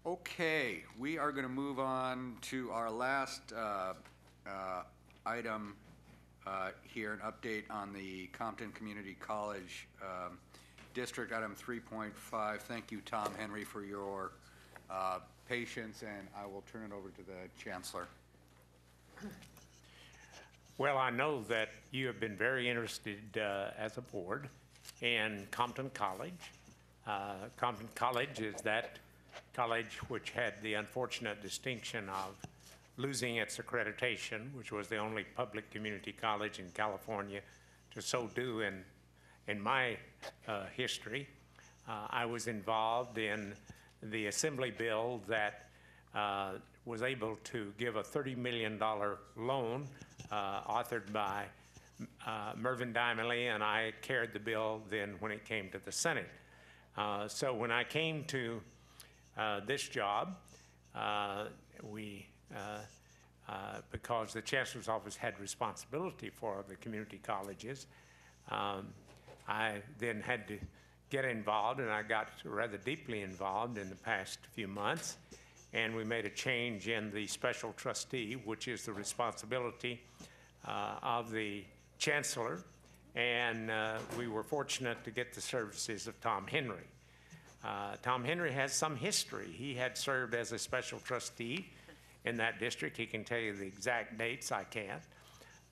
Okay, we are going to move on to our last item here, an update on the Compton Community College District, item 3.5. Thank you, Tom Henry, for your patience, and I will turn it over to the Chancellor. Well, I know that you have been very interested as a board in Compton College. Compton College is that college which had the unfortunate distinction of losing its accreditation, which was the only public community college in California to so do in my history. I was involved in the assembly bill that was able to give a $30 million loan authored by Mervyn Dimely, and I carried the bill then when it came to the Senate. So when I came to this job, because the Chancellor's Office had responsibility for the community colleges, I then had to get involved, and I got rather deeply involved in the past few months, and we made a change in the special trustee, which is the responsibility of the Chancellor, and we were fortunate to get the services of Tom Henry. Tom Henry has some history. He had served as a special trustee in that district. He can tell you the exact dates, I can't.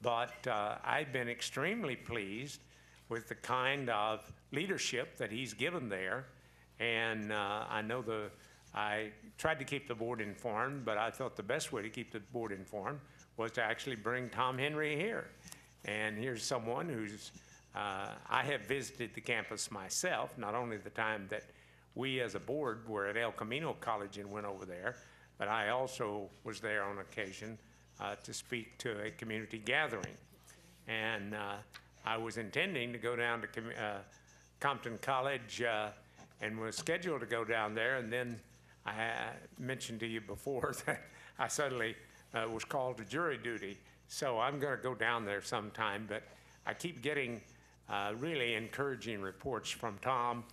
But I've been extremely pleased with the kind of leadership that he's given there. And I tried to keep the board informed, but I thought the best way to keep the board informed was to actually bring Tom Henry here. And here's someone who's, I have visited the campus myself, not only the time that we as a board were at El Camino College and went over there, but I also was there on occasion to speak to a community gathering. And I was intending to go down to Compton College and was scheduled to go down there, and then I mentioned to you before that I suddenly was called to jury duty. So I'm going to go down there sometime, but I keep getting really encouraging reports from Tom,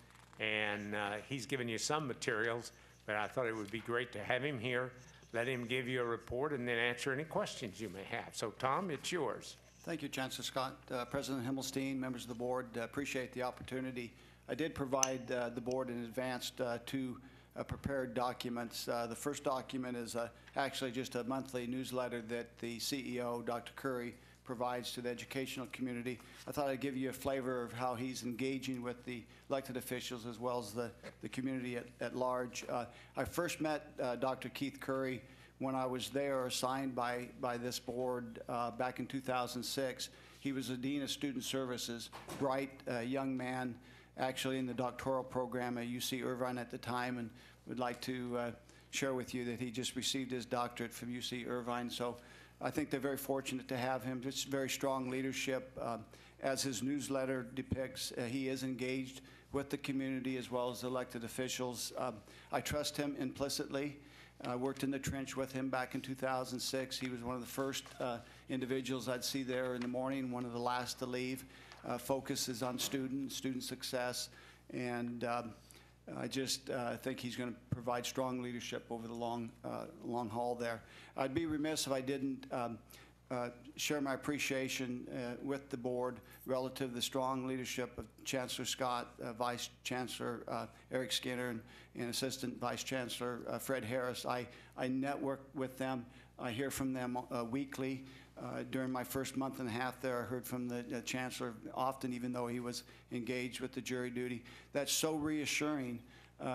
and he's given you some materials, but I thought it would be great to have him here, let him give you a report, and then answer any questions you may have. So Tom, it's yours. Thank you, Chancellor Scott. President Himmelstein, members of the board, appreciate the opportunity. I did provide the board in advance two prepared documents. The first document is actually just a monthly newsletter that the CEO, Dr. Curry, provides to the educational community. I thought I'd give you a flavor of how he's engaging with the elected officials as well as the community at large. I first met Dr. Keith Curry when I was there, assigned by this board back in 2006. He was the Dean of Student Services, bright young man, actually in the doctoral program at UC Irvine at the time, and would like to share with you that he just received his doctorate from UC Irvine. So I think they're very fortunate to have him. Just very strong leadership. As his newsletter depicts, he is engaged with the community as well as elected officials. I trust him implicitly. I worked in the trench with him back in 2006. He was one of the first individuals I'd see there in the morning, one of the last to leave. Focuses on student success, and I just think he's going to provide strong leadership over the long haul there. I'd be remiss if I didn't share my appreciation with the board relative to the strong leadership of Chancellor Scott, Vice Chancellor Eric Skinner, and Assistant Vice Chancellor Fred Harris. I network with them. I hear from them weekly. During my first month and a half there, I heard from the Chancellor often, even though he was engaged with the jury duty. That's so reassuring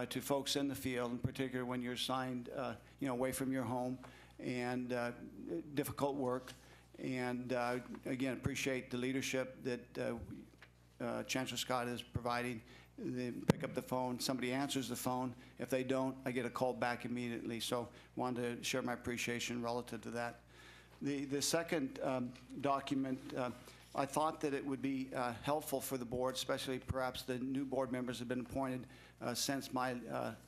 to folks in the field, in particular when you're assigned away from your home and difficult work. And again, appreciate the leadership that Chancellor Scott is providing. They pick up the phone, somebody answers the phone. If they don't, I get a call back immediately. So wanted to share my appreciation relative to that. The second document, I thought that it would be helpful for the board, especially perhaps the new board members have been appointed since my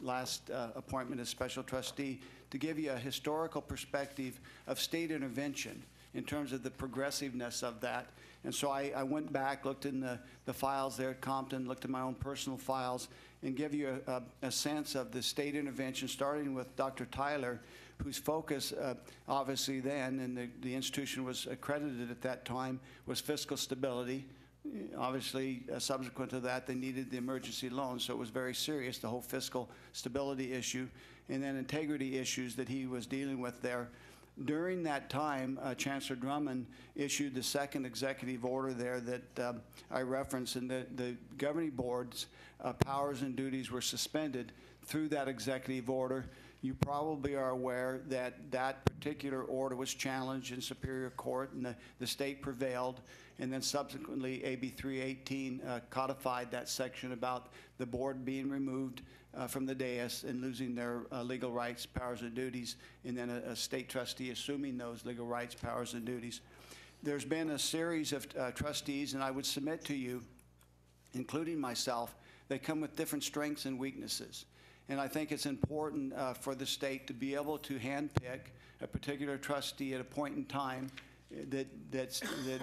last appointment as special trustee, to give you a historical perspective of state intervention in terms of the progressiveness of that. And so I went back, looked in the files there at Compton, looked at my own personal files, and give you a sense of the state intervention, starting with Dr. Tyler, whose focus, obviously then, and the institution was accredited at that time, was fiscal stability. Obviously, subsequent to that, they needed the emergency loan, so it was very serious, the whole fiscal stability issue, and then integrity issues that he was dealing with there. During that time, Chancellor Drummond issued the second executive order there that I referenced, and the governing board's powers and duties were suspended through that executive order. You probably are aware that that particular order was challenged in Superior Court, and the state prevailed, and then subsequently AB 318 codified that section about the board being removed from the dais and losing their legal rights, powers, and duties, and then a state trustee assuming those legal rights, powers, and duties. There's been a series of trustees, and I would submit to you, including myself, they come with different strengths and weaknesses. And I think it's important for the state to be able to handpick a particular trustee at a point in time that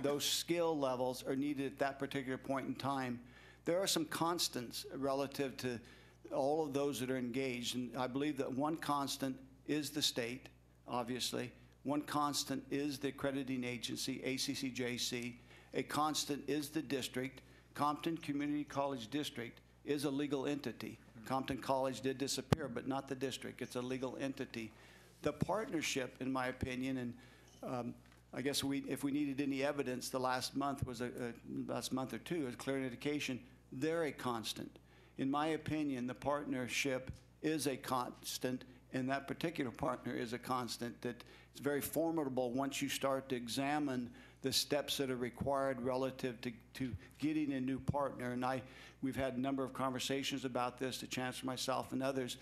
those skill levels are needed at that particular point in time. There are some constants relative to all of those that are engaged, and I believe that one constant is the state, obviously. One constant is the accrediting agency, ACCJC. A constant is the district. Compton Community College District is a legal entity. Compton College did disappear, but not the district. It's a legal entity. The partnership, in my opinion, and I guess if we needed any evidence, the last month was last month or two, was clear indication, they're a constant. In my opinion, the partnership is a constant, and that particular partner is a constant that it's very formidable once you start to examine the steps that are required relative to getting a new partner. And we've had a number of conversations about this, the Chancellor, myself, and others.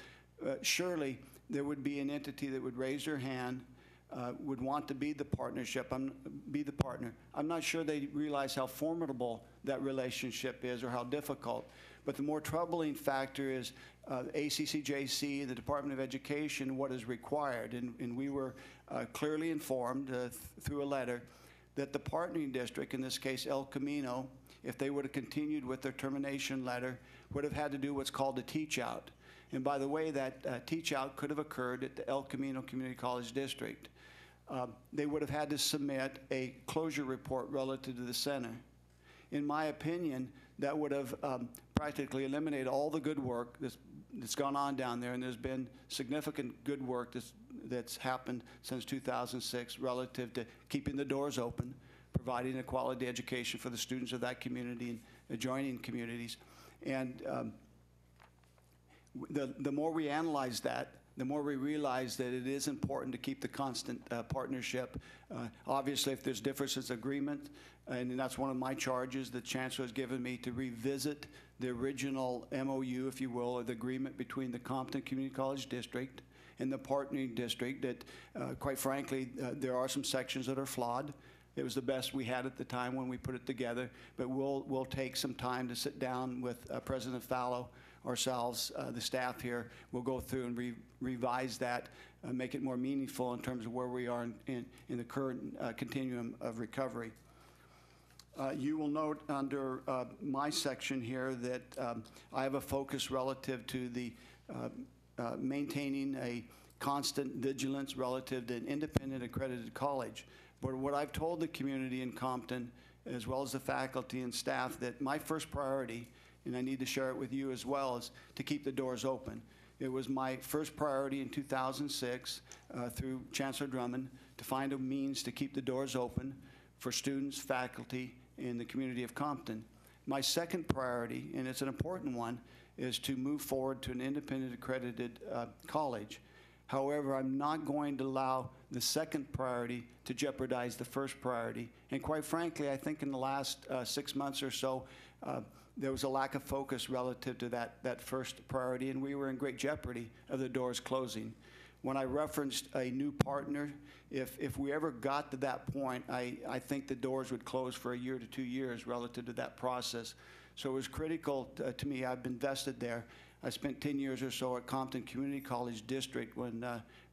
Surely there would be an entity that would raise their hand, would want to be the partnership, be the partner. I'm not sure they realize how formidable that relationship is or how difficult. But the more troubling factor is ACCJC, the Department of Education, what is required. And we were clearly informed through a letter that the partnering district, in this case El Camino, if they would have continued with their termination letter, would have had to do what's called a teach-out. And by the way, that teach-out could have occurred at the El Camino Community College District. They would have had to submit a closure report relative to the center. In my opinion, that would have practically eliminated all the good work that's gone on down there, and there's been significant good work that's happened since 2006 relative to keeping the doors open, providing a quality education for the students of that community and adjoining communities. And the more we analyze that, the more we realize that it is important to keep the constant partnership. Obviously, if there's differences of agreement, and that's one of my charges the Chancellor has given me, to revisit the original MOU, if you will, or the agreement between the Compton Community College District and the partnering district that, quite frankly, there are some sections that are flawed. It was the best we had at the time when we put it together, but we'll take some time to sit down with President Fallow, ourselves, the staff here. We'll go through and revise that, make it more meaningful in terms of where we are in the current continuum of recovery. You will note under my section here that I have a focus relative to the maintaining a constant vigilance relative to an independent accredited college. But what I've told the community in Compton, as well as the faculty and staff, that my first priority, and I need to share it with you as well, is to keep the doors open. It was my first priority in 2006 through Chancellor Drummond to find a means to keep the doors open for students, faculty, in the community of Compton. My second priority, and it's an important one, is to move forward to an independent accredited college. However, I'm not going to allow the second priority to jeopardize the first priority. And quite frankly, I think in the last 6 months or so, there was a lack of focus relative to that first priority, and we were in great jeopardy of the doors closing. When I referenced a new partner, if we ever got to that point, I think the doors would close for 1 to 2 years relative to that process. So it was critical to me. I've been vested there. I spent 10 years or so at Compton Community College District when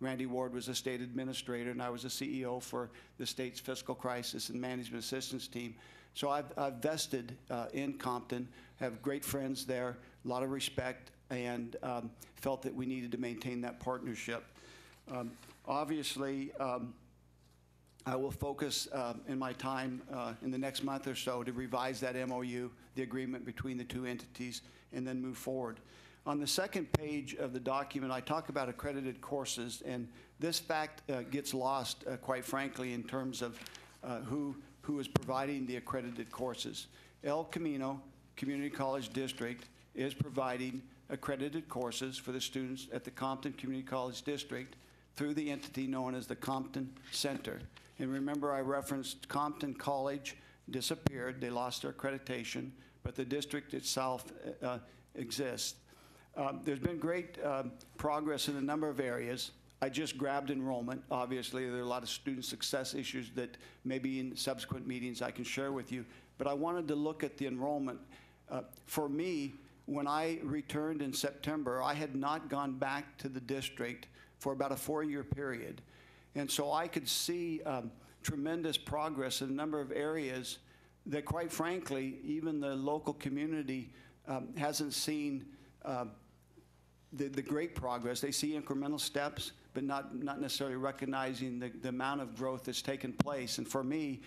Randy Ward was a state administrator, and I was the CEO for the state's fiscal crisis and management assistance team. So I've vested in Compton, have great friends there, a lot of respect, and felt that we needed to maintain that partnership. Obviously, I will focus in my time in the next month or so to revise that MOU, the agreement between the two entities, and then move forward. On the second page of the document, I talk about accredited courses, and this fact gets lost, quite frankly, in terms of who is providing the accredited courses. El Camino Community College District is providing accredited courses for the students at the Compton Community College District through the entity known as the Compton Center. And remember, I referenced Compton College disappeared. They lost their accreditation, but the district itself exists. There's been great progress in a number of areas. I just grabbed enrollment. Obviously, there are a lot of student success issues that maybe in subsequent meetings I can share with you. But I wanted to look at the enrollment. For me, when I returned in September, I had not gone back to the district for about a 4-year period. And so I could see tremendous progress in a number of areas that, quite frankly, even the local community hasn't seen the great progress. They see incremental steps, but not necessarily recognizing the amount of growth that's taken place. And for me,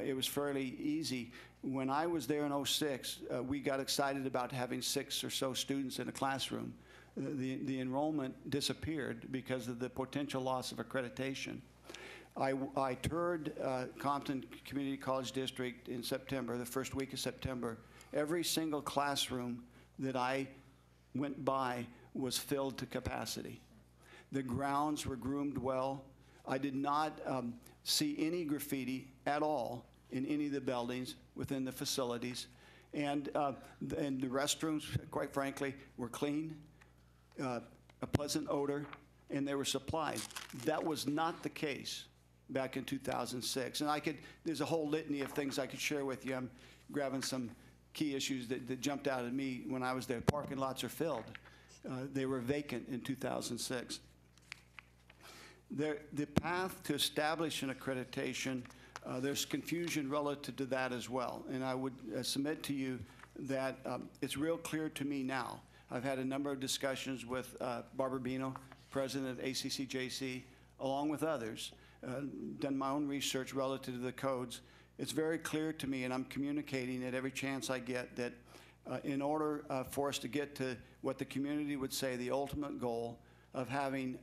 it was fairly easy. When I was there in '06, we got excited about having 6 or so students in a classroom. The enrollment disappeared because of the potential loss of accreditation. I toured Compton Community College District in September, the first week of September. Every single classroom that I went by was filled to capacity. The grounds were groomed well. I did not see any graffiti at all in any of the buildings within the facilities. And the restrooms, quite frankly, were clean, a pleasant odor, and they were supplied. That was not the case back in 2006. And there's a whole litany of things I could share with you. I'm grabbing some key issues that jumped out at me when I was there. Parking lots are filled. They were vacant in 2006. The path to establish an accreditation, there's confusion relative to that as well. And I would submit to you that it's real clear to me now. I've had a number of discussions with Barbara Bino, president of ACCJC, along with others, done my own research relative to the codes. It's very clear to me, and I'm communicating at every chance I get, that in order for us to get to what the community would say the ultimate goal of having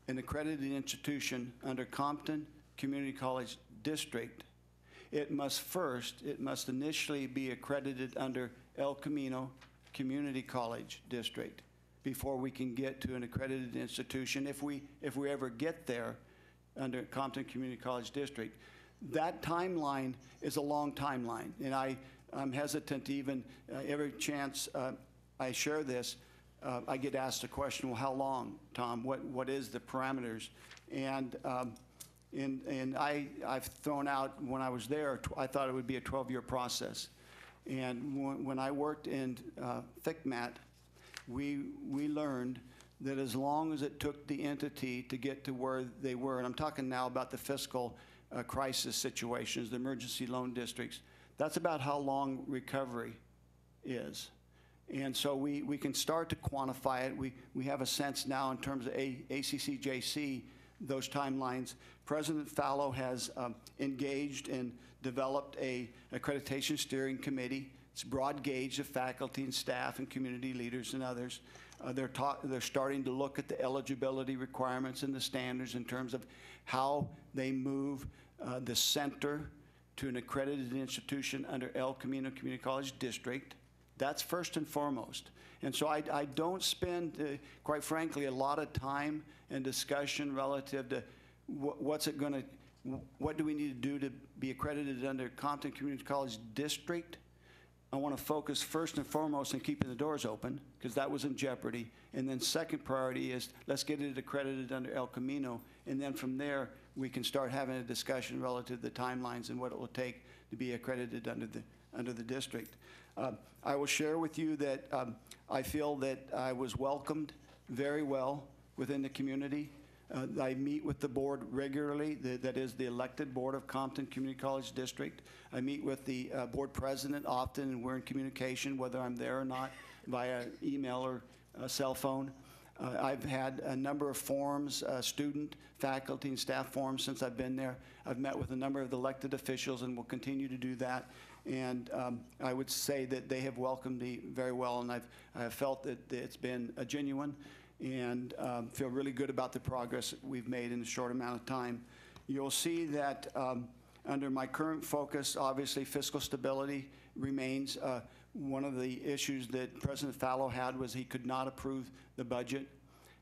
an accredited institution under Compton Community College District, it must initially be accredited under El Camino Community College District before we can get to an accredited institution, if we ever get there under Compton Community College District. That timeline is a long timeline, and I'm hesitant to even, every chance I share this, I get asked the question, well, how long, Tom? What is the parameters? And I've thrown out, when I was there, I thought it would be a 12-year process. And when I worked in FICMAT, we learned that as long as it took the entity to get to where they were, and I'm talking now about the fiscal crisis situations, the emergency loan districts, that's about how long recovery is. And so we can start to quantify it. We have a sense now in terms of ACCJC, those timelines. President Fallow has engaged and developed a accreditation steering committee. It's broad gauge of faculty and staff and community leaders and others. They're starting to look at the eligibility requirements and the standards in terms of how they move the center to an accredited institution under El Camino Community College District. That's first and foremost. And so I don't spend, quite frankly, a lot of time and discussion relative to what do we need to do to be accredited under Compton Community College District. I want to focus first and foremost on keeping the doors open, because that was in jeopardy. And then second priority is let's get it accredited under El Camino. And then from there, we can start having a discussion relative to the timelines and what it will take to be accredited under the district. I will share with you that I feel that I was welcomed very well within the community. I meet with the board regularly, that is the elected board of Compton Community College District. I meet with the board president often, and we're in communication, whether I'm there or not, via email or cell phone. I've had a number of forums, student, faculty, and staff forums since I've been there. I've met with a number of the elected officials and will continue to do that. And I would say that they have welcomed me very well, and I've felt that it's been a genuine, and feel really good about the progress that we've made in a short amount of time. You'll see that under my current focus, obviously fiscal stability remains. One of the issues that President Fallow had was he could not approve the budget,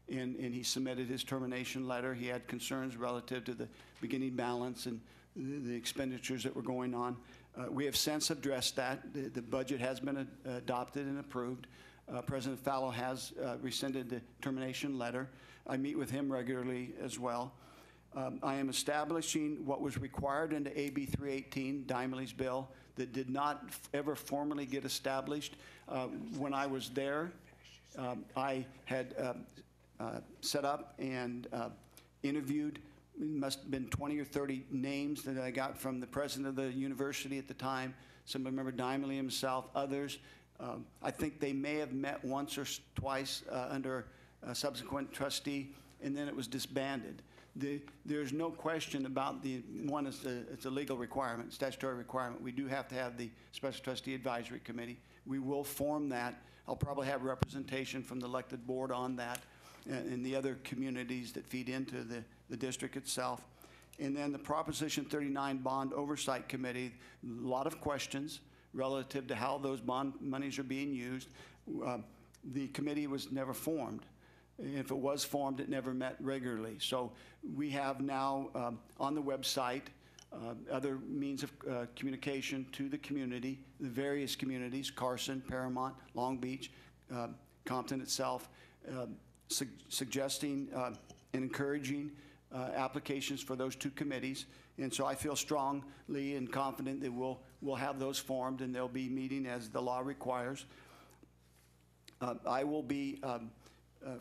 and he submitted his termination letter. He had concerns relative to the beginning balance and the expenditures that were going on. We have since addressed that. The budget has been adopted and approved. President Fallow has rescinded the termination letter. I meet with him regularly as well. I am establishing what was required into AB 318, Dimley's bill, that did not ever formally get established. When I was there, I had set up and interviewed, it must have been 20 or 30 names that I got from the president of the university at the time. Some remember Dimley himself, others. I think they may have met once or twice under a subsequent trustee, and then it was disbanded. There's no question about one, it's a legal requirement, statutory requirement. We do have to have the Special Trustee Advisory Committee. We will form that. I'll probably have representation from the elected board on that and the other communities that feed into the district itself. And then the Proposition 39 Bond Oversight Committee, a lot of questions relative to how those bond monies are being used. The committee was never formed. If it was formed, it never met regularly. So we have now on the website other means of communication to the community, the various communities, Carson, Paramount, Long Beach, Compton itself, suggesting and encouraging applications for those two committees. And so I feel strongly and confident that we'll have those formed, and they'll be meeting as the law requires. I will be,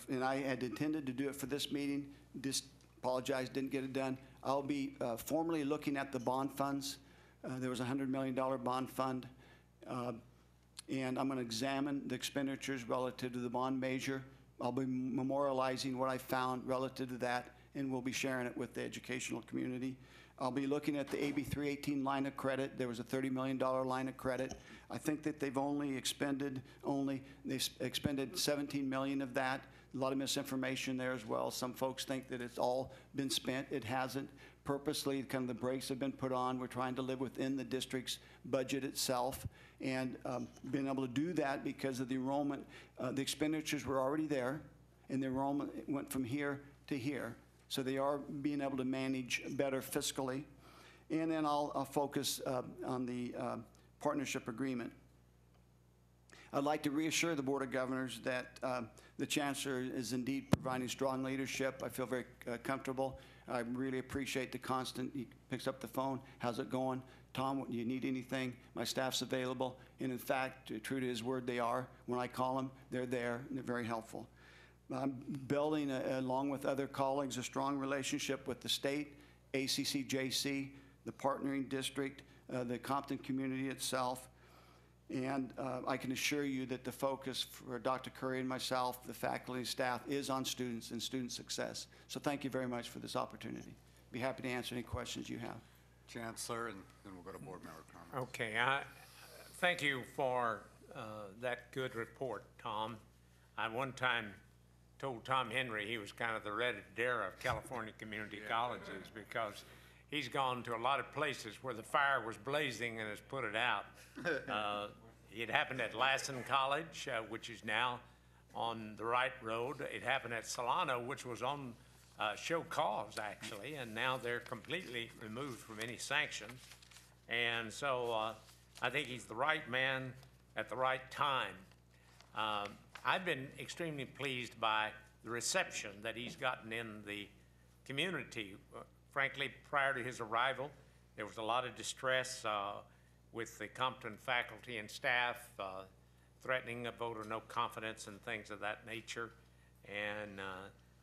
and I had intended to do it for this meeting, just apologize, didn't get it done. I'll be formally looking at the bond funds. There was a $100 million bond fund, and I'm going to examine the expenditures relative to the bond measure. I'll be memorializing what I found relative to that, and we'll be sharing it with the educational community. I'll be looking at the AB 318 line of credit. There was a $30 million line of credit. I think that they've expended $17 million of that. A lot of misinformation there as well. Some folks think that it's all been spent. It hasn't. Purposely, kind of the brakes have been put on. We're trying to live within the district's budget itself, and being able to do that because of the enrollment. The expenditures were already there, and the enrollment went from here to here. So they are being able to manage better fiscally. And then I'll focus on the partnership agreement. I'd like to reassure the Board of Governors that the Chancellor is indeed providing strong leadership. I feel very comfortable. I really appreciate the constant, he picks up the phone, how's it going? Tom, do you need anything? My staff's available. And in fact, true to his word, they are. When I call them, they're there, and they're very helpful. I'm building, along with other colleagues, a strong relationship with the state, ACCJC, the partnering district, the Compton community itself. And I can assure you that the focus for Dr. Curry and myself, the faculty and staff, is on students and student success. So thank you very much for this opportunity. Be happy to answer any questions you have. Chancellor, and then we'll go to board member comments. Okay, thank you for that good report, Tom. I one time told Tom Henry he was kind of the Red Adair of California community colleges, because he's gone to a lot of places where the fire was blazing and has put it out. It happened at Lassen College, which is now on the right road. It happened at Solano, which was on show cause, actually, and now they're completely removed from any sanctions. And so I think he's the right man at the right time. I've been extremely pleased by the reception that he's gotten in the community. Frankly, prior to his arrival, there was a lot of distress with the Compton faculty and staff, threatening a vote of no confidence and things of that nature. And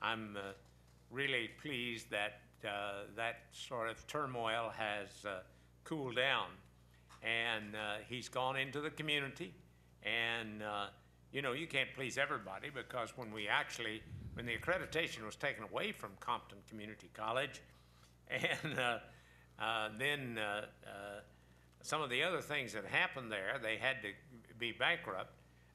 I'm really pleased that that sort of turmoil has cooled down. And he's gone into the community. And, you know, you can't please everybody, because when the accreditation was taken away from Compton Community College, and then some of the other things that happened there, they had to be bankrupt.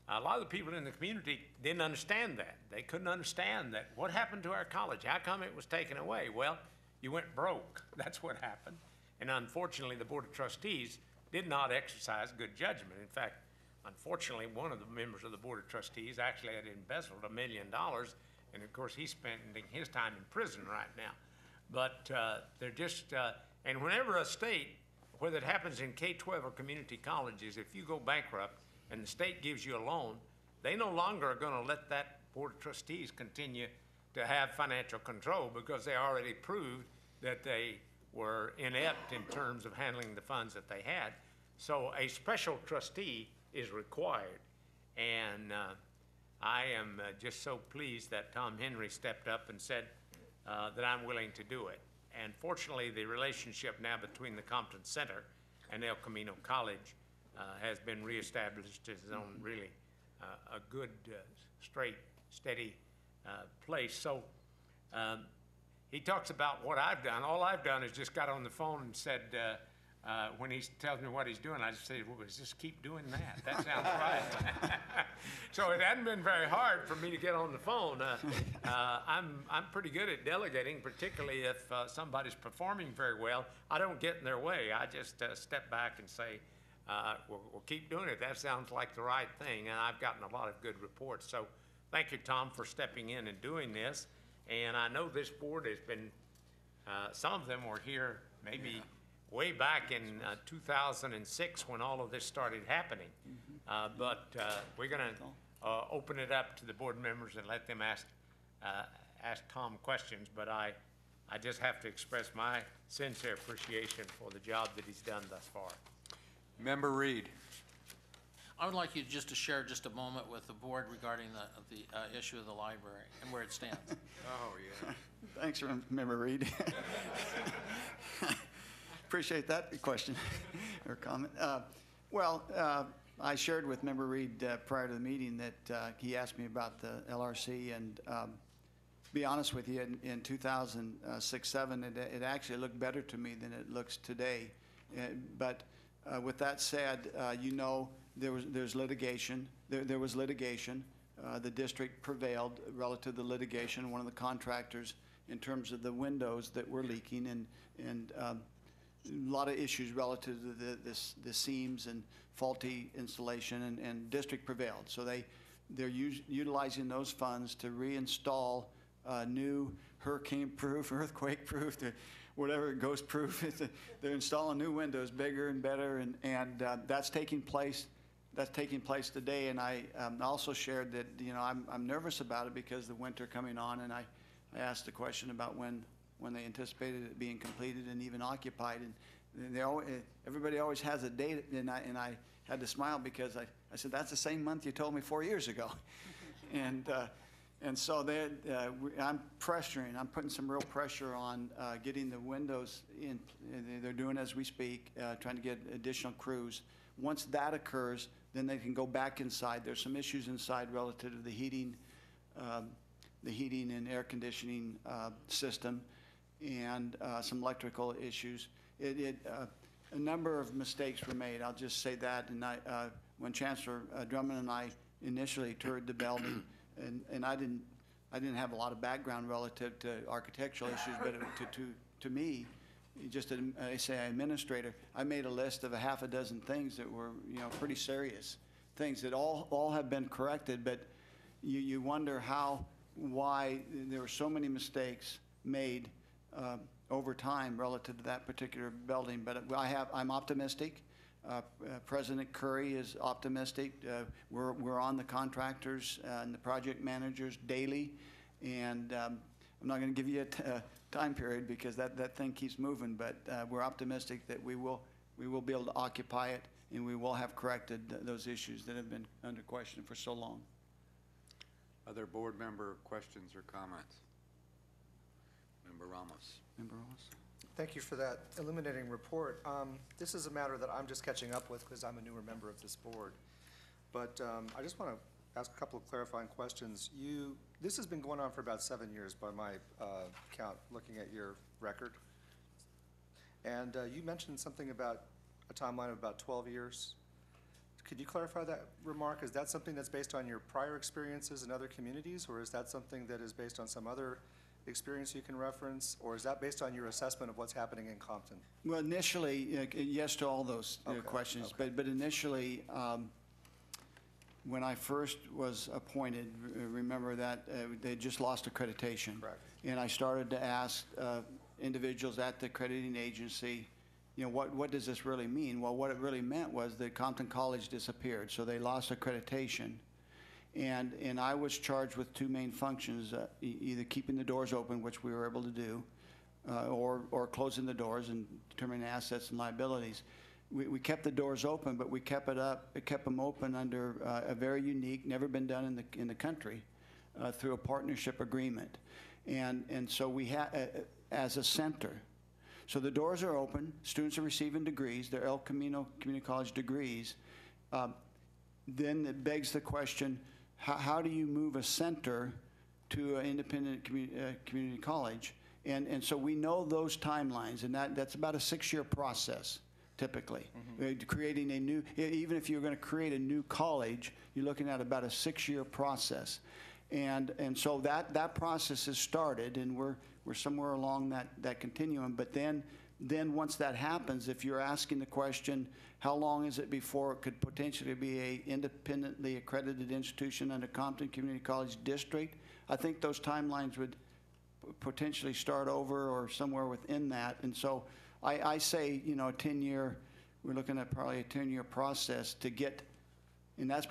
A lot of the people in the community didn't understand that. They couldn't understand that. What happened to our college? How come it was taken away? Well, you went broke. That's what happened. And unfortunately, the Board of Trustees did not exercise good judgment. In fact, unfortunately, one of the members of the Board of Trustees actually had embezzled $1 million, and of course, he's spending his time in prison right now. But they're just, and whenever a state, whether it happens in K-12 or community colleges, if you go bankrupt and the state gives you a loan, they no longer are going to let that Board of Trustees continue to have financial control, because they already proved that they were inept in terms of handling the funds that they had. So a special trustee is required. And I am just so pleased that Tom Henry stepped up and said that I'm willing to do it. And fortunately, the relationship now between the Compton Center and El Camino College has been reestablished as on really a good, straight, steady place. So he talks about what I've done. All I've done is just got on the phone and said, when he tells me what he's doing, I just say, well, just keep doing that. That sounds right. So it hadn't been very hard for me to get on the phone. I'm pretty good at delegating, particularly if somebody's performing very well. I don't get in their way. I just step back and say, we'll keep doing it. That sounds like the right thing. And I've gotten a lot of good reports. So thank you, Tom, for stepping in and doing this. And I know this board has been, some of them were here maybe way back in 2006 when all of this started happening. But we're going to open it up to the board members and let them ask Tom questions. But I just have to express my sincere appreciation for the job that he's done thus far. Member Reed. I would like you just to share just a moment with the board regarding the issue of the library and where it stands. Oh, yeah. Thanks, Member Reed. Appreciate that question or comment. I shared with Member Reed prior to the meeting that he asked me about the LRC, and be honest with you, in 2006-07, it actually looked better to me than it looks today. But with that said, you know, there's litigation. There was litigation. The district prevailed relative to the litigation. One of the contractors, in terms of the windows that were leaking, and a lot of issues relative to the seams and faulty installation, and district prevailed. So they're utilizing those funds to reinstall new hurricane-proof, earthquake-proof, whatever, ghost-proof. They're installing new windows, bigger and better, and that's taking place. That's taking place today. And I also shared that, you know, I'm nervous about it because the winter coming on, and I asked the question about when they anticipated it being completed and even occupied, and everybody always has a date, and I had to smile because I said, that's the same month you told me 4 years ago. And so I'm pressuring. I'm putting some real pressure on getting the windows in. They're doing as we speak, trying to get additional crews. Once that occurs, then they can go back inside. There's some issues inside relative to the heating and air conditioning system, and some electrical issues. A number of mistakes were made. I'll just say that. And when Chancellor Drummond and I initially toured the building, and I didn't have a lot of background relative to architectural issues, but to me, just I say administrator, I made a list of a half a dozen things that were, you know, pretty serious things that all have been corrected, but you wonder why there were so many mistakes made over time relative to that particular building. But I'm optimistic. President Curry is optimistic. We're on the contractors and the project managers daily, and I'm not going to give you a time period because that thing keeps moving, but we're optimistic that we will we will be able to occupy it, and we will have corrected those issues that have been under question for so long. Other board member questions or comments? Member Ramos. Member Ross? Thank you for that illuminating report. This is a matter that I'm just catching up with because I'm a newer member of this board. But I just want to ask a couple of clarifying questions. This has been going on for about 7 years by my count, looking at your record. And you mentioned something about a timeline of about 12 years. Could you clarify that remark? Is that something that's based on your prior experiences in other communities, or is that something that is based on some other experience you can reference, or is that based on your assessment of what's happening in Compton? Well, initially, yes to all those questions, okay. but initially, when I first was appointed, remember that they just lost accreditation. Correct. And I started to ask individuals at the accrediting agency, what does this really mean? Well, what it really meant was that Compton College disappeared, so they lost accreditation. And I was charged with two main functions, either keeping the doors open, which we were able to do, or closing the doors and determining assets and liabilities. We kept the doors open, but we kept them open under a very unique, never been done in the country, through a partnership agreement. And so we had, as a center, so the doors are open, students are receiving degrees, they're El Camino Community College degrees. Then it begs the question, how do you move a center to an independent community college? And so we know those timelines, and that's about a 6-year process, typically. Creating a new, even if you're going to create a new college, you're looking at about a 6-year process. And so that process has started, and we're somewhere along that continuum. But then once that happens, if you're asking the question, how long is it before it could potentially be a independently accredited institution under Compton Community College District, I think those timelines would potentially start over or somewhere within that. And so I say, a 10-year, we're looking at probably a 10-year process to get, and that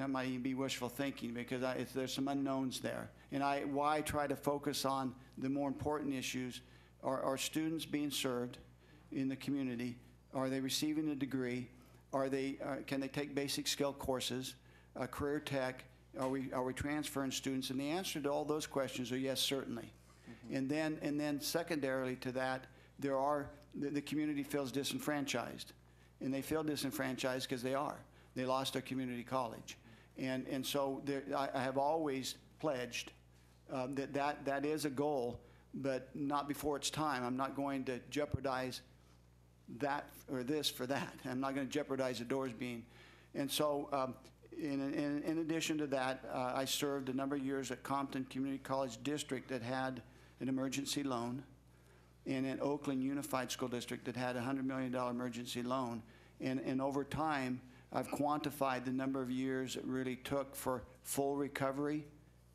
might even be wishful thinking, because there's some unknowns there. And why I try to focus on the more important issues are students being served in the community? Are they receiving a degree? Can they take basic skill courses, career tech? Are we transferring students? And the answer to all those questions are yes, certainly. And then secondarily to that, the community feels disenfranchised, and they feel disenfranchised because they lost their community college. And so I have always pledged that is a goal, but not before it's time. I'm not going to jeopardize that or this for that. I'm not going to jeopardize the doors being. And so in addition to that, I served a number of years at Compton Community College District that had an emergency loan, and at Oakland Unified School District that had a $100 million emergency loan. And over time, I've quantified the number of years it really took for full recovery.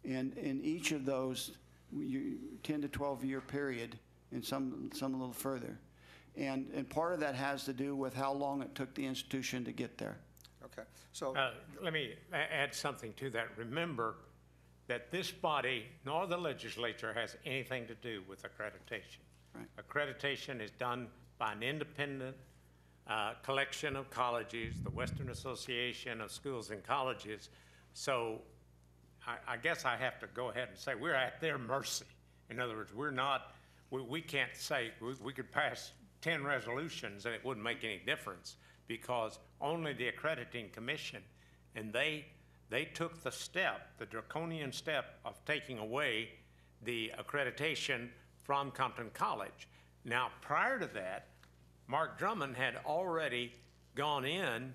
And in each of those 10 to 12 year period, and some a little further. And part of that has to do with how long it took the institution to get there. Okay. So Let me add something to that. Remember that this body, nor the legislature, has anything to do with accreditation. Right. Accreditation is done by an independent collection of colleges, the Western Association of Schools and Colleges. So I guess I have to go ahead and say we're at their mercy. In other words, we can't say, we could pass 10 resolutions and it wouldn't make any difference, because only the accrediting commission, and they took the draconian step of taking away the accreditation from Compton College. Now, prior to that, Mark Drummond had already gone in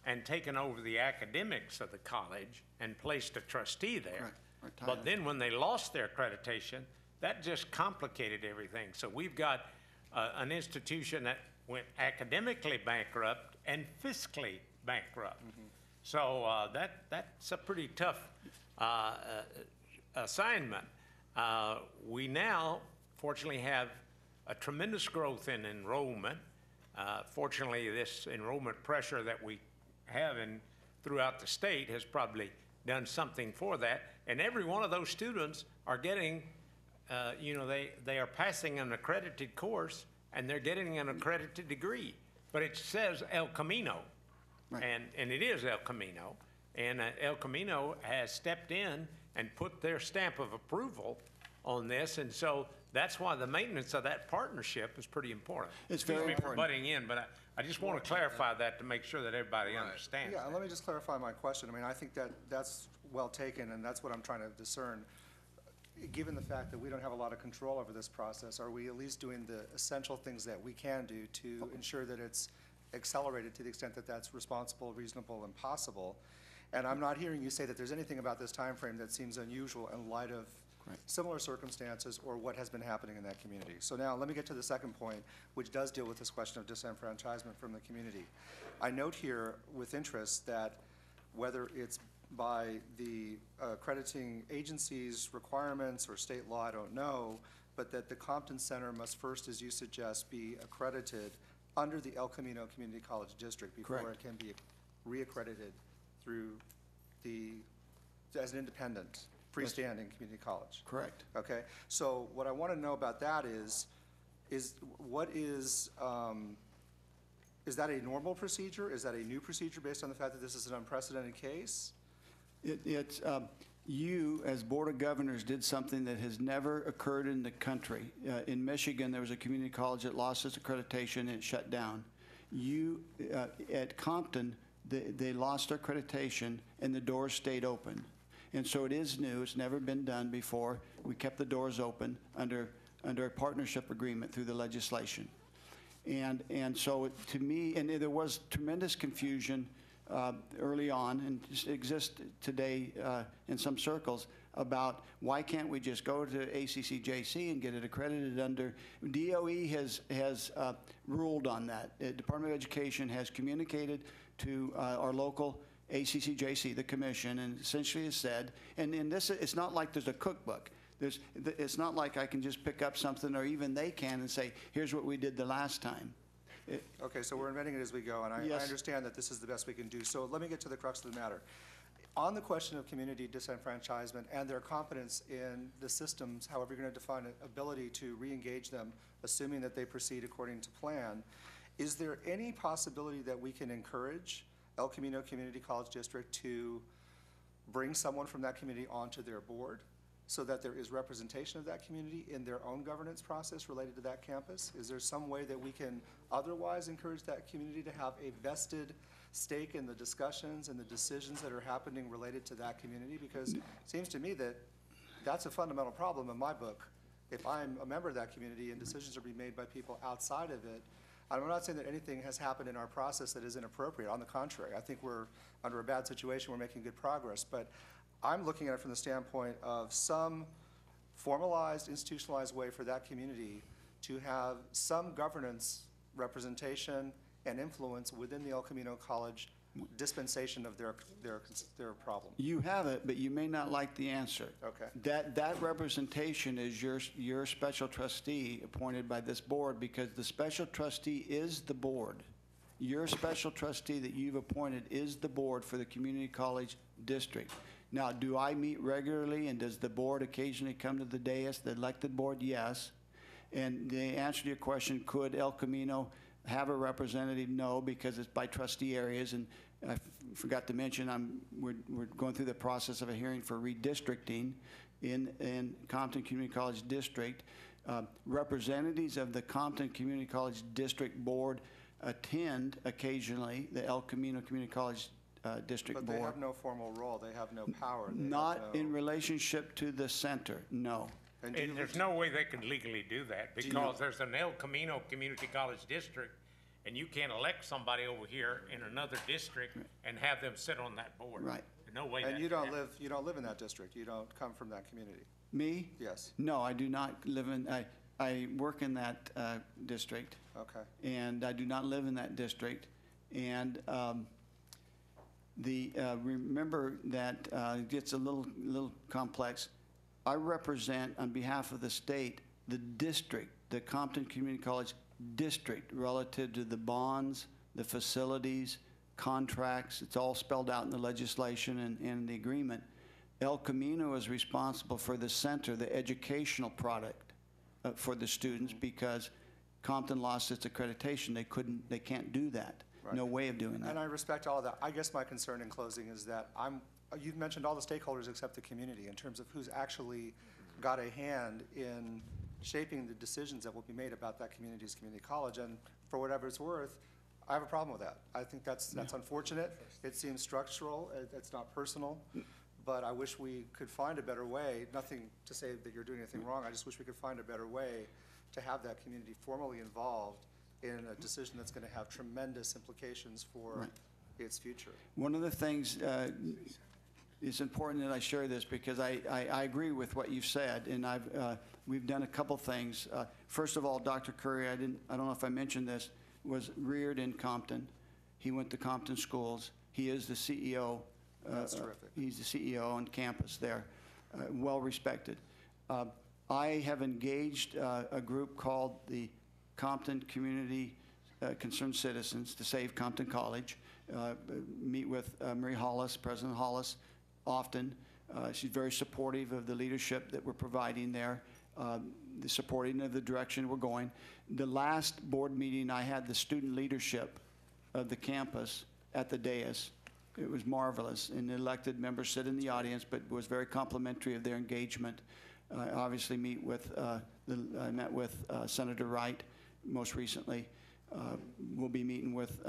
and taken over the academics of the college and placed a trustee there. Right. But then when they lost their accreditation, that just complicated everything. So we've got an institution that went academically bankrupt and fiscally bankrupt. So that's a pretty tough assignment. We now, fortunately, have a tremendous growth in enrollment. Fortunately, this enrollment pressure that we have throughout the state has probably done something for that. And every one of those students are getting, they are passing an accredited course and they're getting an accredited degree. But it says El Camino, Right. and it is El Camino. And El Camino has stepped in and put their stamp of approval on this, and so that's why the maintenance of that partnership is pretty important. It's very Excuse me for important. butting in, but I just want to clarify that to make sure that everybody understands. Yeah, and let me just clarify my question. I mean, I think that that's well taken, and that's what I'm trying to discern. Given the fact that we don't have a lot of control over this process, are we at least doing the essential things that we can do to ensure that it's accelerated to the extent that that's responsible, reasonable, and possible? And I'm not hearing you say that there's anything about this timeframe that seems unusual in light of similar circumstances or what has been happening in that community. So now, let me get to the second point, which does deal with this question of disenfranchisement from the community. I note here with interest that whether it's by the accrediting agency's requirements or state law, I don't know, but that the Compton Center must first, as you suggest, be accredited under the El Camino Community College District before Correct. it can be reaccredited through as an independent, freestanding community college. Correct. Okay, so what I want to know about that is that a normal procedure? Is that a new procedure based on the fact that this is an unprecedented case? You, as Board of Governors, did something that has never occurred in the country. In Michigan, there was a community college that lost its accreditation and it shut down. At Compton, they lost their accreditation and the doors stayed open. And so it is new. It's never been done before. We kept the doors open under a partnership agreement through the legislation. And so to me, and there was tremendous confusion early on, and exists today in some circles, about why can't we just go to ACCJC and get it accredited under. DOE has ruled on that. The Department of Education has communicated to our local ACCJC, the commission, and essentially has said, and in this, it's not like there's a cookbook. It's not like I can just pick up something, or even they can, and say, here's what we did the last time. Okay, so we're inventing it as we go, and I Yes. understand that this is the best we can do. So let me get to the crux of the matter. On the question of community disenfranchisement and their competence in the systems, however you're going to define it, ability to re-engage them, assuming that they proceed according to plan, is there any possibility that we can encourage El Camino Community College District to bring someone from that community onto their board so that there is representation of that community in their own governance process related to that campus? Is there some way that we can otherwise encourage that community to have a vested stake in the discussions and the decisions that are happening related to that community? Because it seems to me that that's a fundamental problem in my book. If I'm a member of that community and decisions are being made by people outside of it, I'm not saying that anything has happened in our process that is inappropriate. On the contrary, I think we're under a bad situation. We're making good progress. But I'm looking at it from the standpoint of some formalized, institutionalized way for that community to have some governance, representation, and influence within the El Camino College dispensation of their problem. You have it, but you may not like the answer. Okay. That representation is your special trustee appointed by this board, because the special trustee is the board. Your special trustee that you've appointed is the board for the community college district. Now, do I meet regularly, and does the board occasionally come to the dais, the elected board? Yes. And the answer to your question, could El Camino have a representative? No, because it's by trustee areas, and I forgot to mention, we're going through the process of a hearing for redistricting in Compton Community College District. Representatives of the Compton Community College District Board attend occasionally the El Camino Community College District But Board. they have no formal role. They have no power. They have Not no- in relationship to the center, no. And do you- And there's no way they can legally do that, because there's an El Camino Community College District, and you can't elect somebody over here in another district and have them sit on that board. Right. There's no way that And you can don't happen. live in that district. You don't come from that community. Me? Yes. No, I do not live in, I work in that district, Okay. and I do not live in that district. And remember that it gets a little complex. I represent, on behalf of the state, the district, the Compton Community College District, relative to the bonds, the facilities, contracts. It's all spelled out in the legislation and the agreement. El Camino is responsible for the center, the educational product for the students, because Compton lost its accreditation. They can't do that. Right. No way of doing that. And I respect all of that. I guess my concern in closing is that you've mentioned all the stakeholders except the community in terms of who's actually got a hand in shaping the decisions that will be made about that community's community college. And for whatever it's worth, I have a problem with that. I think that's unfortunate. It seems structural. It's not personal. But I wish we could find a better way. Nothing to say that you're doing anything wrong. I just wish we could find a better way to have that community formally involved in a decision that's going to have tremendous implications for its future. One of the things, it's important that I share this because I agree with what you've said, and we've done a couple things. First of all, Dr. Curry, I don't know if I mentioned this, was reared in Compton. He went to Compton schools. He is the CEO. That's terrific. He's the CEO on campus there, well respected. I have engaged a group called the Compton Community Concerned Citizens to Save Compton College. Meet with Marie Hollis, President Hollis, often. She's very supportive of the leadership that we're providing there, supporting of the direction we're going. The last board meeting, I had the student leadership of the campus at the dais. It was marvelous, and the elected members sit in the audience, but was very complimentary of their engagement. I obviously I met with Senator Wright most recently. We'll be meeting with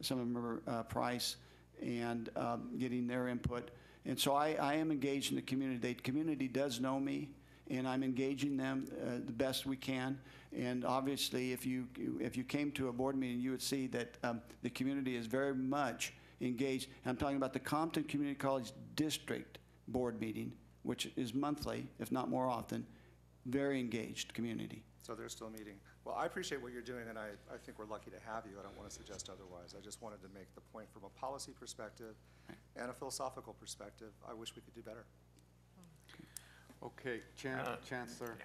Senator Price and getting their input. And so I am engaged in the community. The community does know me, and I'm engaging them the best we can. And obviously, if you came to a board meeting, you would see that the community is very much engaged. I'm talking about the Compton Community College District board meeting, which is monthly, if not more often. Very engaged community. So they're still meeting. Well, I appreciate what you're doing, and I think we're lucky to have you. I don't want to suggest otherwise. I just wanted to make the point from a policy perspective and a philosophical perspective. I wish we could do better. Okay, Chancellor.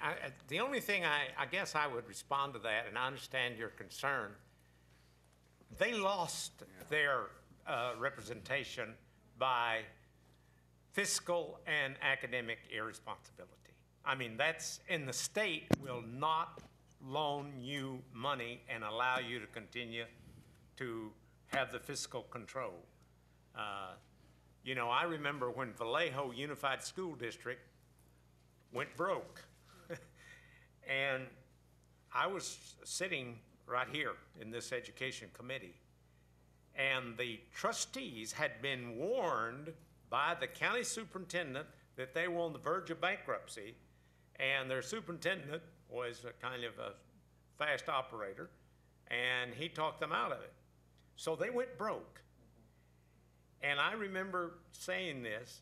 The only thing I guess I would respond to that, and I understand your concern, they lost their representation by fiscal and academic irresponsibility. I mean, that's, in the state will not loan you money and allow you to continue to have the fiscal control. You know, I remember when Vallejo Unified School District went broke. And I was sitting right here in this education committee, and the trustees had been warned by the county superintendent that they were on the verge of bankruptcy, and their superintendent was a kind of a fast operator, and he talked them out of it. So they went broke. And I remember saying this,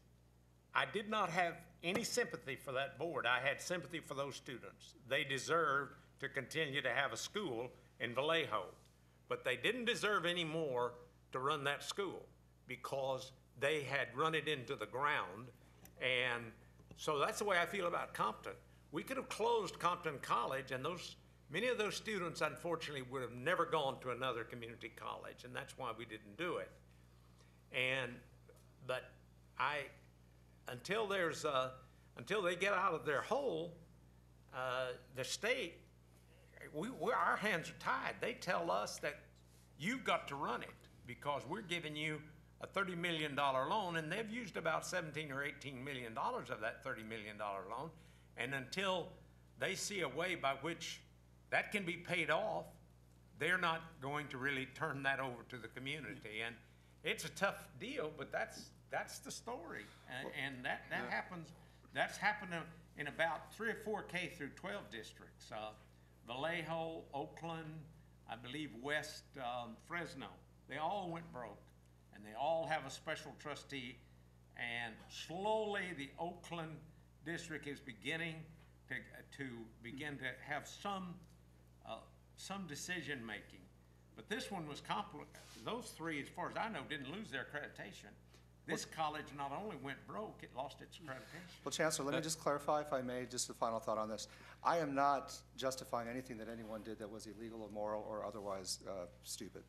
I did not have any sympathy for that board. I had sympathy for those students. They deserved to continue to have a school in Vallejo, but they didn't deserve any more to run that school because they had run it into the ground. And so that's the way I feel about Compton. We could have closed Compton College, and many of those students, unfortunately, would have never gone to another community college, and that's why we didn't do it. But until they get out of their hole, the state, our hands are tied. They tell us that you've got to run it because we're giving you a $30 million loan, and they've used about $17 or $18 million of that $30 million loan. And until they see a way by which that can be paid off, they're not going to really turn that over to the community. And it's a tough deal, but that's the story. And that happens. That's happened in about 3 or 4 K through 12 districts. Vallejo, Oakland, I believe West Fresno. They all went broke, and they all have a special trustee. And slowly, the Oakland district is beginning to have some decision making. But this one was complicated. Those 3, as far as I know, didn't lose their accreditation. This college not only went broke, it lost its accreditation. Well, Chancellor, let me just clarify, if I may, just a final thought on this. I am not justifying anything that anyone did that was illegal, immoral, or otherwise stupid.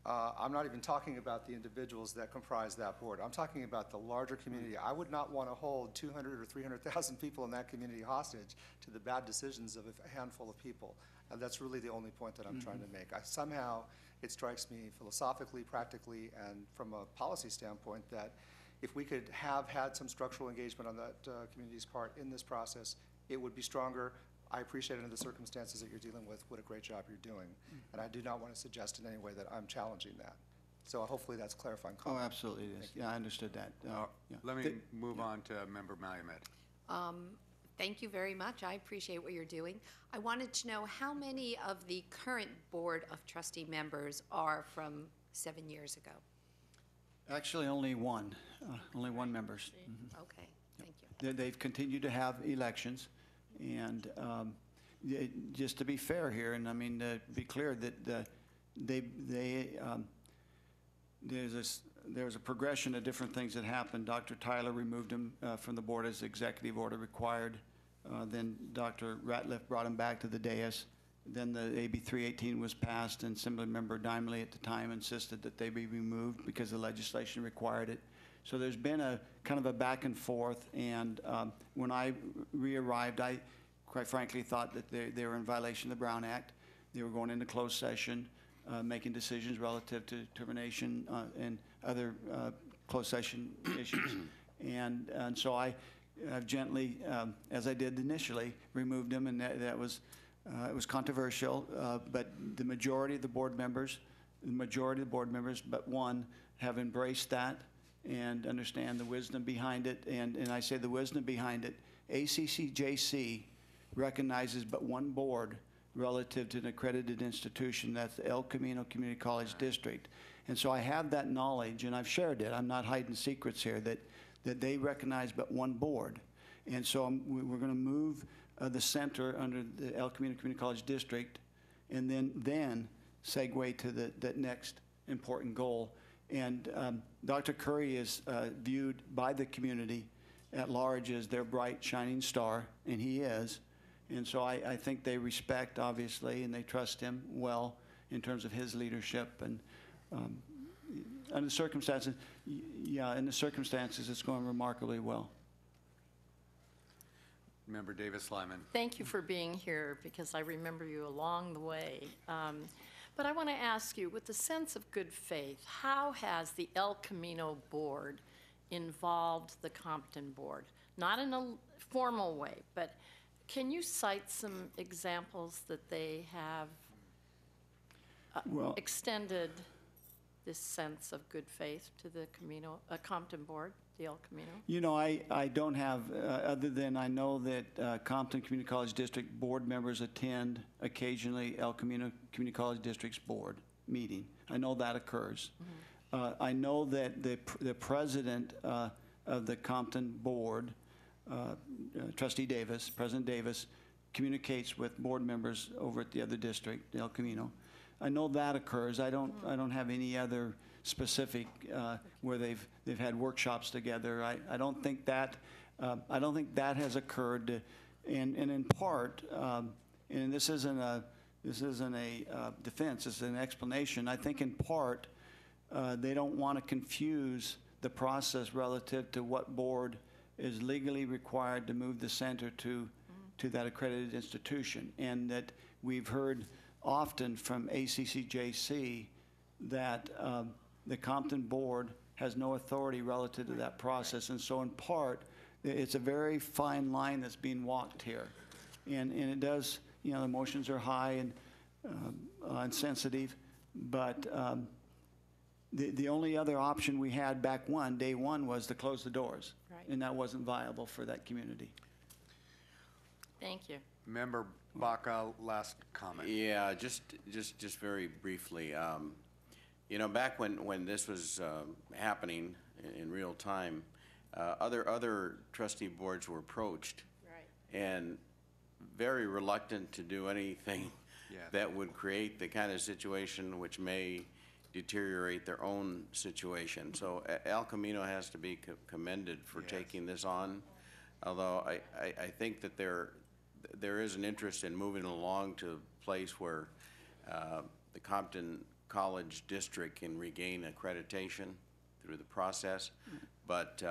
I'm not even talking about the individuals that comprise that board. I'm talking about the larger community. I would not want to hold 200 or 300,000 people in that community hostage to the bad decisions of a handful of people. And that's really the only point that I'm trying to make. Somehow, it strikes me philosophically, practically, and from a policy standpoint that if we could have had some structural engagement on that community's part in this process, it would be stronger. I appreciate under the circumstances that you're dealing with what a great job you're doing. And I do not want to suggest in any way that I'm challenging that. So hopefully that's clarifying Oh, comment. absolutely it is. Yeah, I understood that. Yeah. Let me move on to Member Malumet. Thank you very much. I appreciate what you're doing. I wanted to know how many of the current Board of Trustee members are from 7 years ago? Actually, only one members. Okay, thank you. They've continued to have elections, and just to be fair here, and I mean, to be clear, that there's a progression of different things that happened. Dr. Tyler removed him from the board as executive order required. Then Dr. Ratliff brought him back to the dais. Then the AB 318 was passed, and Assemblymember Dimely at the time insisted that they be removed because the legislation required it. So there's been a kind of a back and forth, and when I re-arrived, I quite frankly thought that they were in violation of the Brown Act. They were going into closed session, making decisions relative to termination and other closed session issues. And so I gently, as I did initially, removed them, and that was, it was controversial, but the majority of the board members, but one, have embraced that and understand the wisdom behind it. And I say the wisdom behind it, ACCJC recognizes but one board relative to an accredited institution, that's the El Camino Community College District. And so I have that knowledge, and I've shared it. I'm not hiding secrets here, that they recognize but one board. And so we're going to move the center under the El Camino Community College District, and then segue to that next important goal. And Dr. Curry is viewed by the community at large as their bright, shining star, and he is. And so I think they respect, obviously, and they trust him well in terms of his leadership. And under the circumstances, in the circumstances, it's going remarkably well. Member Davis-Lyman. Thank you for being here, because I remember you along the way. But I want to ask you, with the sense of good faith, how has the El Camino Board involved the Compton Board? Not in a formal way, but can you cite some examples that they have extended this sense of good faith to the Compton Board, the El Camino? You know, I don't have, other than I know that Compton Community College District board members attend occasionally El Camino Community College District's board meeting. I know that occurs. I know that the president of the Compton board, Trustee Davis, President Davis, communicates with board members over at the other district, El Camino. I know that occurs. I don't have any other specific where they've had workshops together. I don't think that has occurred, and in part, and this isn't a defense. It's an explanation. I think in part they don't want to confuse the process relative to what board is legally required to move the center to that accredited institution, and that we've heard often from ACCJC that the Compton Board has no authority relative to that process. And so in part, it's a very fine line that's being walked here. And it does, you know, the emotions are high and sensitive, but the only other option we had back day one was to close the doors. Right. And that wasn't viable for that community. Thank you. Member Baca, last comment. Yeah, just very briefly. You know, back when this was happening in real time, other trustee boards were approached. Right. And very reluctant to do anything that would create the kind of situation which may deteriorate their own situation. So El Camino has to be commended for taking this on, although I think that there is an interest in moving along to a place where the Compton College District can regain accreditation through the process. But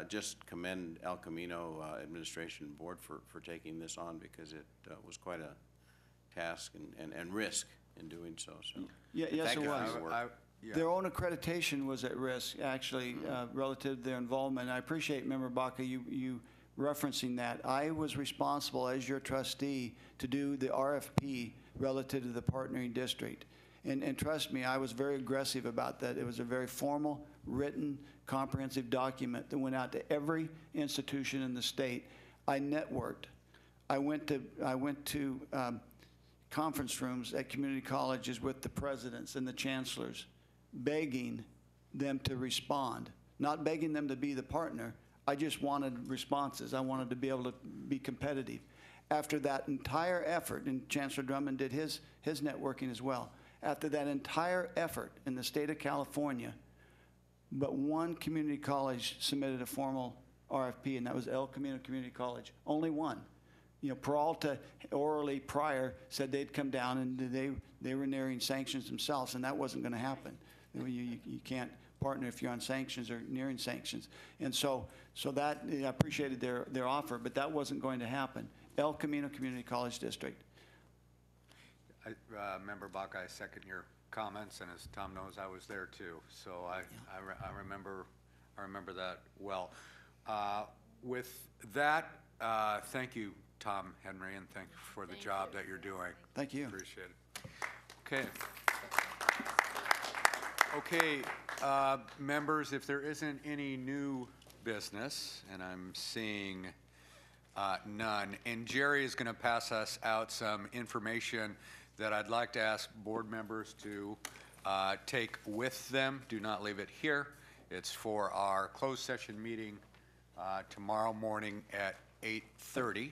just commend El Camino Administration and Board for taking this on, because it was quite a task and risk in doing so. So Yes, thank it you for was. your work. Yeah. Their own accreditation was at risk, actually, relative to their involvement. I appreciate, Member Baca, you referencing that. I was responsible, as your trustee, to do the RFP relative to the partnering district. And trust me, I was very aggressive about that. It was a very formal, written, comprehensive document that went out to every institution in the state. I networked. I went to conference rooms at community colleges with the presidents and the chancellors, begging them to respond, not begging them to be the partner. I just wanted responses. I wanted to be able to be competitive. After that entire effort, and Chancellor Drummond did his networking as well, after that entire effort in the state of California, but one community college submitted a formal RFP, and that was El Camino Community College. Only one. You know, Peralta orally prior said they'd come down, and they were nearing sanctions themselves, and that wasn't going to happen. You can't partner if you're on sanctions or nearing sanctions. And so that, I appreciated their offer, but that wasn't going to happen. El Camino Community College District. Member Baca, I second your comments, and as Tom knows, I was there too. So I remember that well. With that, thank you, Tom Henry, and thank you for the job that you're doing. Thank you. Appreciate it. Okay. Okay, members, if there isn't any new business, and I'm seeing none, and Jerry is going to pass us out some information that I'd like to ask board members to take with them. Do not leave it here. It's for our closed session meeting tomorrow morning at 8:30.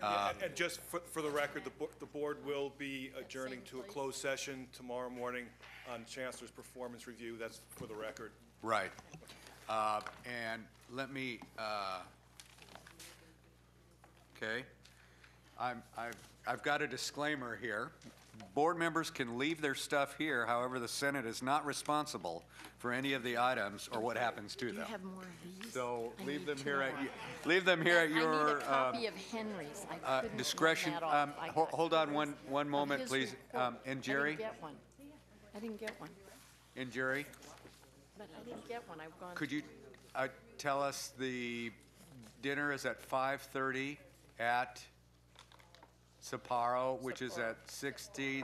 And just for the record, the board will be adjourning to a closed session tomorrow morning on Chancellor's performance review. That's for the record. Right. And let me, okay. I've got a disclaimer here. Board members can leave their stuff here. However, the Senate is not responsible for any of the items or what happens to Do you them. have more of these? So I leave need them two here at more. leave them here at I need your a copy of Henry's. I couldn't discretion. run that off. I got Hold on yours. one moment, His please. report. And Jerry, I didn't get one. and Jerry, But I didn't get one. I've gone. could you tell us the dinner is at 5:30 at Sapporo, which is at 16th.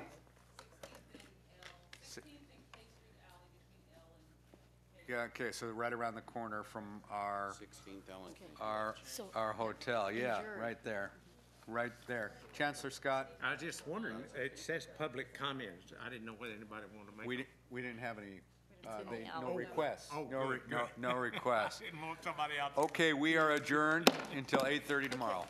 Yeah, okay, so right around the corner from our 16th Ellen. So- our hotel. Yeah, Sure. right there. Right there. Chancellor Scott, I was just wondering, it says public comments. I didn't know whether anybody wanted to make. we didn't have any, any no out. requests. Oh, No good, good. no requests. Didn't want somebody out. Okay, we are adjourned until 8:30 tomorrow.